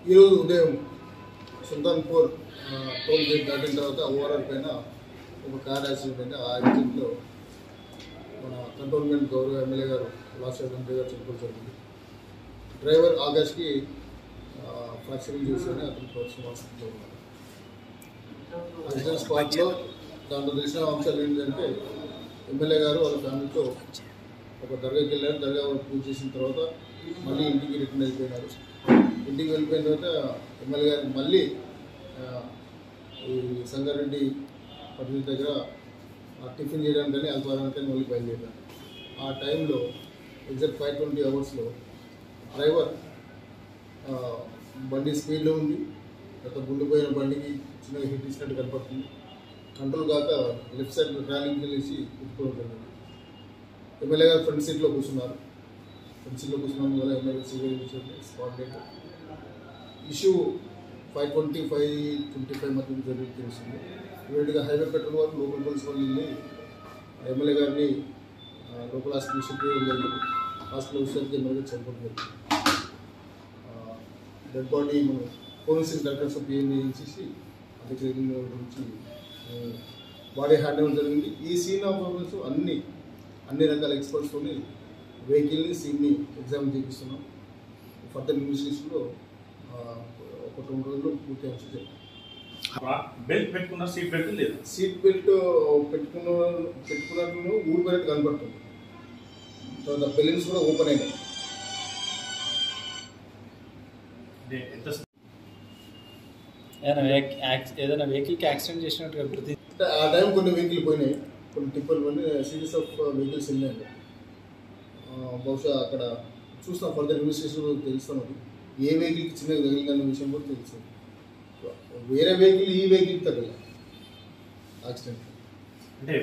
ఈరోజు ఉదయం Sultanpur toll gate దాటిన తర్వాత ఓవరాల్ పైన ఒక కార్ యాక్సిడెంట్ అయింది. ఆ యాక్సిడెంట్లో మన కంటోన్మెంట్ గౌరవ ఎమ్మెల్యే గారు లాస్ట్రెడ్డి గారు చనిపోవడం జరిగింది. డ్రైవర్ ఆకాష్కి ఫ్రాక్చరింగ్ చేసుకొని అతను ప్రొఫెషనల్ హాస్పిటల్లో ఉన్నారు. యాక్సిడెంట్ స్పాట్లో దాంట్లో తెలిసిన అంశాలు ఏంటంటే ఎమ్మెల్యే గారు వాళ్ళ ఫ్యామిలీతో ఒక దర్గాకి వెళ్ళారు. దర్గా పూజ చేసిన తర్వాత మళ్ళీ ఇంటికి రిటర్న్ అయిపోయినారు. ఇంటికి వెళ్ళిపోయిన తర్వాత ఎమ్మెల్యే గారు మళ్ళీ ఈ సంగారెడ్డి పట్టణ దగ్గర టిఫిన్ చేయడానికని అల్పారానికని మళ్ళీ బయలుదేరారు. ఆ టైంలో ఎగ్జాక్ట్ 5:20 అవర్స్లో డ్రైవర్ బండి స్పీడ్లో ఉంది. గత గుండిపోయిన బండికి చిన్నగా హిట్ ఇచ్చినట్టు కనపడుతుంది. కంట్రోల్ కాక లెఫ్ట్ సైడ్ ర్యాలింగ్కి వెళ్ళేసి కుట్టుకోవడం జరిగింది. ఎమ్మెల్యే గారు ఫ్రంట్ సీట్లో కూర్చున్నారు. ఫ్రంట్ సీట్లో కూర్చున్నాను వల్ల MLA serial spot date issue 5:20, 5:25 మధ్య జరిగి తెలిసింది. ఇమీడియట్గా హైవే పెట్రోల్ వాళ్ళు లోకల్ పోలీస్ వాళ్ళు వెళ్ళి ఎమ్మెల్యే గారిని లోకల్ హాస్పిటల్ షిఫ్ట్ చేయడం జరిగింది. హాస్పిటల్ వచ్చేసరికి ఎమ్మెల్యే చనిపోవడం జరిగింది. డెడ్ బాడీ మనం పోలీస్ కలెక్టర్స్ పిఎం చేసి అందుకే గురించి బాడీ హ్యాండ్ ఓవర్ జరిగింది. ఈ సీన్ ఆఫ్ ప్రాబ్లమ్స్ అన్ని రకాల ఎక్స్పర్ట్స్తో వెహికల్ని సీన్ని ఎగ్జామ్ చేపిస్తున్నాం. ఫర్దర్ ఇన్వెస్టిగేషన్లో ఒక 2 రోజులు పూర్తి అవుతుంది. బెల్ట్ పెట్టుకున్న సీట్ బెల్ట్ లేదు. సీట్ బెల్ట్ పెట్టుకున్నట్టు ఊరు బెల్ట్ కనపడుతుంది. తర్వాత బెలూన్స్ కూడా ఓపెన్ అయినాయి. ఏదైనా వెహికల్కి యాక్సిడెంట్ చేసినట్టుగా గుర్తి ఆ టైం కొన్ని వెహికల్ పోయినాయి, కొన్ని టిప్పర్లు పోయి సిరీస్ ఆఫ్ వెహికల్స్ వెళ్ళినాయి. బహుశా అక్కడ చూస్తాం, ఫర్దర్ ఇన్వెస్టిగేషన్ తెలుస్తాం. అది ఏ వెహికల్కి చిన్నగా తగిలిందనే విషయం కూడా తెలుసు. వేరే వెహికల్ ఈ వెహికల్కి తగ్గలేదు యాక్సిడెంట్. అంటే